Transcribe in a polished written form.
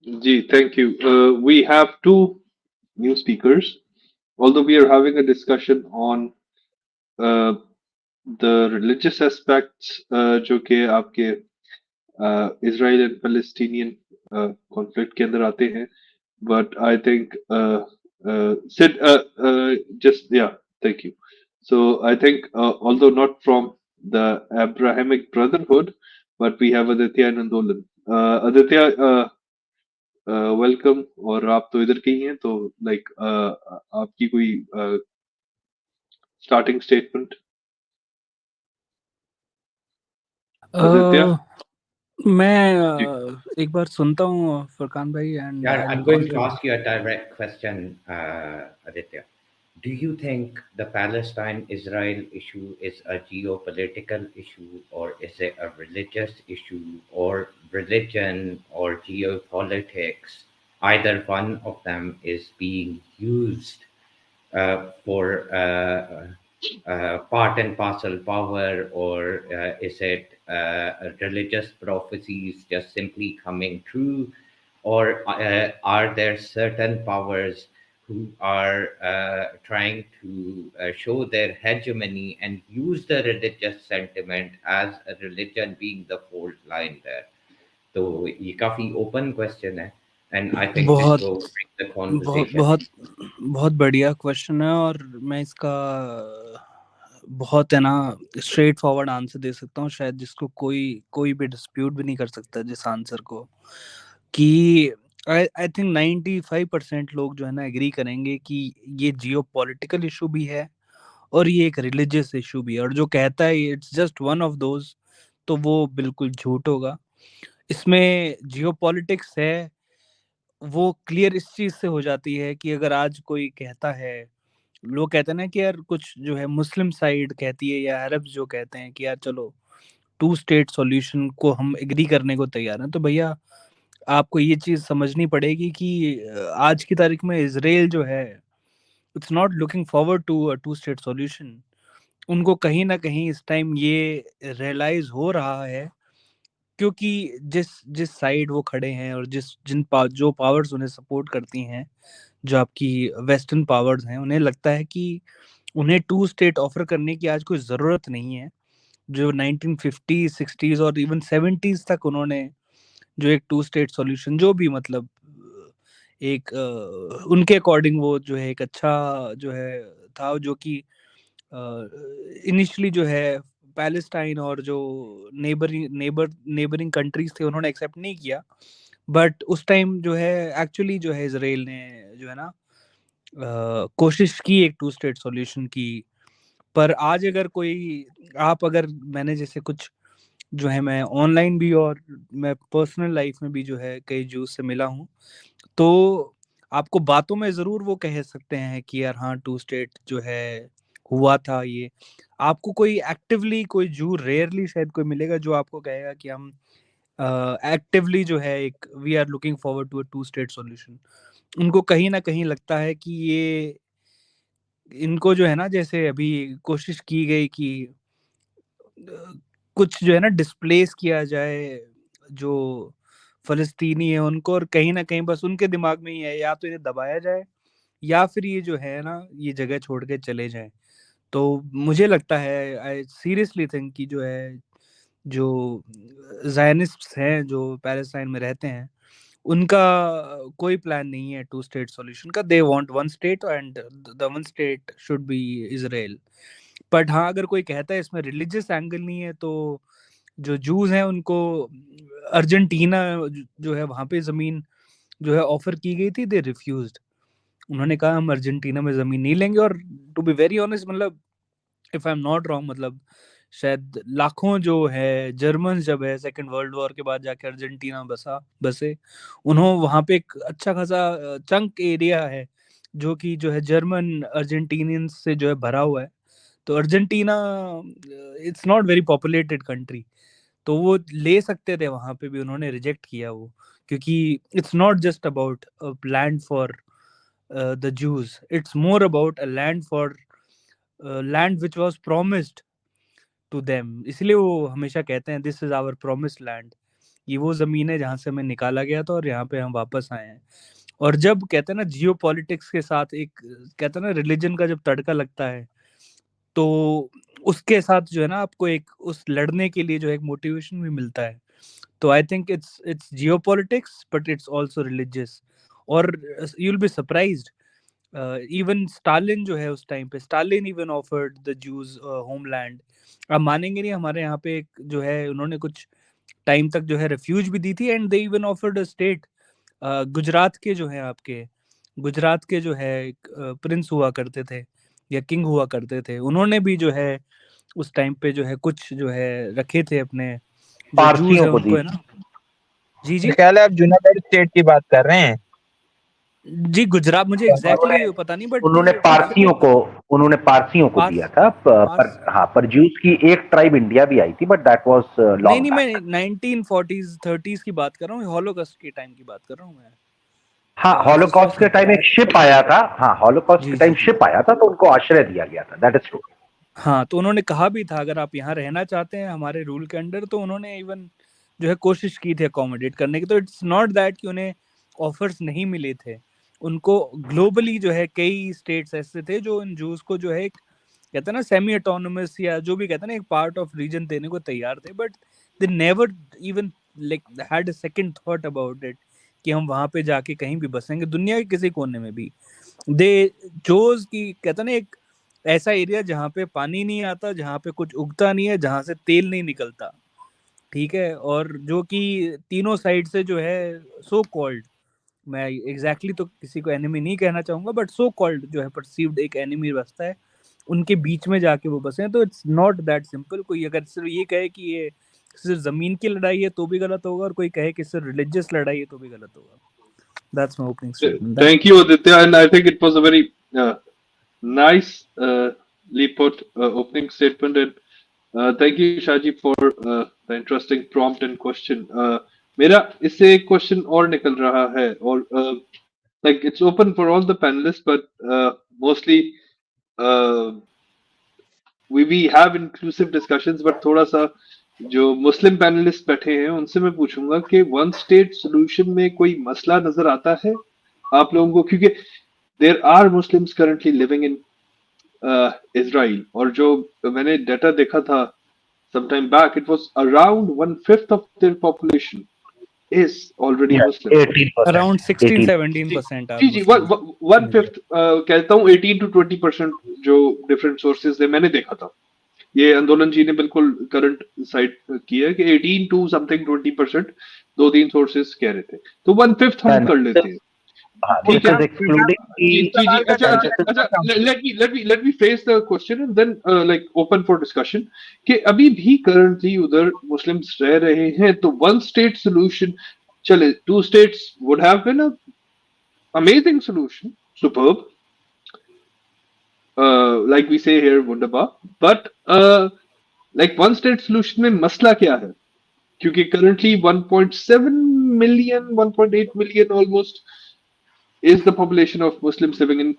Ji, thank you. We have two new speakers. Although we are having a discussion on uh, the religious aspects, जो कि आपके Israel and Palestinian conflict के अंदर आते हैं. But I think Sid, just yeah, thank you. So I think although not from the Abrahamic Brotherhood, but we have Aditya and Andolan. Aditya, welcome. और आप तो इधर के ही हैं, तो लाइक आपकी कोई स्टार्टिंग स्टेटमेंट, आदित्य अ, मैं जी. एक बार सुनता हूँ फरकान भाई and Yeah, I will I'm going to continue. ask you a direct question, Aditya. Do you think the Palestine Israel issue is a geopolitical issue, or is it a religious issue, or religion, or geopolitics? Either one of them is being used for part and parcel power, or is it religious prophecies just simply coming true, or are there certain powers who are trying to show their hegemony and use the religious sentiment as a religion being the fault line there? तो ये काफी open question है and I think this बहुत will bring the बहुत conversation. बहुत बहुत बढ़िया question है और मैं इसका बहुत है ना स्ट्रेट फॉरवर्ड आंसर दे सकता हूँ, शायद जिसको कोई कोई भी डिस्प्यूट भी नहीं कर सकता जिस आंसर को, कि आई थिंक 95% लोग जो है ना एग्री करेंगे कि ये जियो पॉलिटिकल इशू भी है और ये एक रिलीजियस इशू भी है, और जो कहता है it's just one of those तो वो बिल्कुल झूठ होगा. इसमें जियो पॉलिटिक्स है वो क्लियर इस चीज से हो जाती है कि अगर आज कोई कहता है, लोग कहते हैं ना कि यार कुछ जो है मुस्लिम साइड कहती है या अरब जो कहते हैं कि यार चलो टू स्टेट सॉल्यूशन को हम एग्री करने को तैयार हैं, तो भैया आपको ये चीज समझनी पड़ेगी कि आज की तारीख में इसराइल जो है it's not looking forward to a two state solution. उनको कहीं ना कहीं इस टाइम ये रियलाइज हो रहा है, क्योंकि जिस जिस साइड वो खड़े हैं और जो पावर्स उन्हें सपोर्ट करती हैं, जो आपकी वेस्टर्न पावर्स हैं, उन्हें लगता है कि उन्हें टू स्टेट ऑफर करने की आज कोई ज़रूरत नहीं है. जो 1950 60s और इवन 70s तक उन्होंने जो एक टू स्टेट सॉल्यूशन जो भी मतलब एक उनके अकॉर्डिंग वो जो है एक अच्छा जो है था, जो कि इनिशियली जो है पैलेस्टाइन और जो नेबरिंग कंट्रीज थे उन्होंने एक्सेप्ट नहीं किया, बट उस टाइम जो है एक्चुअली जो है इसराइल ने जो है ना कोशिश की एक टू स्टेट सॉल्यूशन की. पर आज अगर कोई आप अगर मैंने जैसे कुछ जो है मैं ऑनलाइन भी और मैं पर्सनल लाइफ में भी जो है कई जूस से मिला हूँ, तो आपको बातों में ज़रूर वो कह सकते हैं कि यार हाँ टू स्टेट जो है हुआ था ये. आपको कोई एक्टिवली कोई जू रेयरली शायद कोई मिलेगा जो आपको कहेगा कि हम एक्टिवली जो है एक we are looking forward to a two state solution. उनको कहीं ना कहीं लगता है कि ये इनको जो है ना जैसे अभी कोशिश की गई कि कुछ जो है ना डिस्प्लेस किया जाए जो फ़लस्तीनी है उनको, और कहीं न कहीं बस उनके दिमाग में ही है या तो इन्हें दबाया जाए या फिर ये जो है ना ये जगह छोड़ के चले जाएँ. तो मुझे लगता है आई सीरियसली थिंक कि जो है जो ज़ायनिस्ट्स हैं जो पैलेस्टाइन में रहते हैं, उनका कोई प्लान नहीं है टू स्टेट सॉल्यूशन का. They want one state and the one state should be Israel. But हाँ, अगर कोई कहता है इसमें रिलीजियस एंगल नहीं है, तो जो जूस हैं उनको अर्जेंटीना जो है वहां पे जमीन जो है ऑफर की गई थी, दे रिफ्यूज्ड. उन्होंने कहा हम अर्जेंटीना में जमीन नहीं लेंगे. और टू बी वेरी ऑनेस्ट मतलब if I am not wrong मतलब शायद लाखों जो है जर्मन जब है सेकंड वर्ल्ड वॉर के बाद जाके अर्जेंटीना बसे, उन्होंने वहां पे एक अच्छा खासा चंक एरिया है जो कि जो है जर्मन अर्जेंटीनियंस से जो है भरा हुआ है. तो Argentina it's not very populated country, तो वो ले सकते थे वहां पे भी, उन्होंने रिजेक्ट किया वो, क्योंकि it's not just about land for the Jews, it's more about a land for land which was promised to them. इसलिए वो हमेशा कहते हैं this is our promised land. ये वो ज़मीन है जहाँ से हमें निकाला गया था और यहाँ पे हम वापस आए हैं। और जब कहते हैं ना जियोपॉलिटिक्स के साथ एक कहते हैं ना रिलीजन का जब तड़का लगता है, तो उसके साथ जो है ना आपको एक उस लड़ने के लिए जो है एक मोटिवेशन भी मिलता है। तो I think it's geopolitics but it's also religious. और you will be surprised, even Stalin जो है उस टाइम पे, Stalin even offered the Jews homeland. आप मानेंगे नहीं, हमारे यहाँ पे एक जो है उन्होंने कुछ टाइम तक जो है रेफ्यूज भी दी थी, and they even offered a state. Gujarat के जो है आपके, गुजरात के जो है एक प्रिंस हुआ करते थे या किंग हुआ करते थे, उन्होंने भी जो है उस टाइम पे जो है कुछ जो है रखे थे अपने जो जूस पारसियों है को उनको, दी। है ना। जी मेरे जी ख्याल है आप जूनागढ़ स्टेट की बात कर रहे हैं। जी, गुजरात मुझे एग्जैक्टली पता नहीं, बट उन्होंने पारसियों को दिया था पर हाँ, पर ज्यूस की एक ट्राइब इंडिया भी आई थी, बट दैट वाज नहीं लॉन्ग नहीं, बैक। मैं 1940s 30s की बात कर रहा हूँ, हॉलोकॉस्ट के टाइम की बात कर रहा हूँ मैं। हाँ, हॉलोकॉस्ट के टाइम एक शिप आया था। हाँ, हॉलोकॉस्ट जी, के टाइम जी, जी। शिप आया था, तो उनको आश्रय दिया गया था। That is true. हाँ, तो उन्होंने कहा भी था अगर आप यहाँ रहना चाहते हैं हमारे रूल के अंडर, तो उन्होंने इवन जो है कोशिश की थी अकोमोडेट करने की। तो इट्स नॉट दैट कि उन्हें ऑफर्स नहीं मिले थे, उनको ग्लोबली जो है कई स्टेट्स ऐसे थे जो इन जूस को जो है एक कहते हैं ना सेमी ऑटोनोमस या जो भी कहते हैं ना एक पार्ट ऑफ रीजन देने को तैयार थे, but they never even like had a second thought about it कि हम वहां पे जाके कहीं भी बसेंगे दुनिया के किसी कोने में भी। दे चोज की कहते हैं ना एक ऐसा एरिया जहाँ पे पानी नहीं आता, जहाँ पे कुछ उगता नहीं है, जहाँ से तेल नहीं निकलता, ठीक है, और जो कि तीनों साइड से जो है सो कॉल्ड, मैं एग्जैक्टली तो किसी को एनिमी नहीं कहना चाहूंगा, बट सो कॉल्ड जो है परसीव्ड एक एनिमी बसता है, उनके बीच में जाके वो बसे हैं। तो इट्स नॉट दैट सिंपल। कोई अगर सिर्फ ये कहे कि ये सिर्फ जमीन की लड़ाई है तो भी गलत होगा, और कोई कहे कि सिर्फ रिलीजियस लड़ाई है तो भी गलत होगा। That's my opening statement. Thank you, Aditya, and I think it was a very nicely put opening statement. And thank you, Shaji, for the interesting prompt and question. मेरा इससे एक क्वेश्चन और निकल रहा है, और like it's open for all the panelists, but mostly we have inclusive discussions, but थोड़ा सा जो मुस्लिम पैनलिस्ट बैठे हैं उनसे मैं पूछूंगा कि वन स्टेट सोल्यूशन में कोई मसला नजर आता है आप लोगों को, क्योंकि there are Muslims currently living in Israel, और जो मैंने डाटा देखा था some time back, it was around 1/5 of their population is already Muslim. 18%, around 16-17% जी जी, 1/5 कहता हूँ, 18 to 20% जो डिफरेंट सोर्सेज है मैंने देखा था। ये आंदोलन जी ने बिल्कुल करंट साइट की है कि 18 to something 20% 2-3 सोर्सेज कह रहे थे, तो 1/5 हम कर लेते हैं। ठीक है, जी जी जी, अच्छा अच्छा, let me phrase the question and then like open for discussion कि अभी भी currently उधर मुस्लिम्स रह रहे हैं, तो one state solution चले, 2 states would have been a amazing solution, superb, like we say here, wunderbar, but like one state solution में मसला क्या है? क्योंकि currently 1.7 million 1.8 million almost is the population of Muslims living in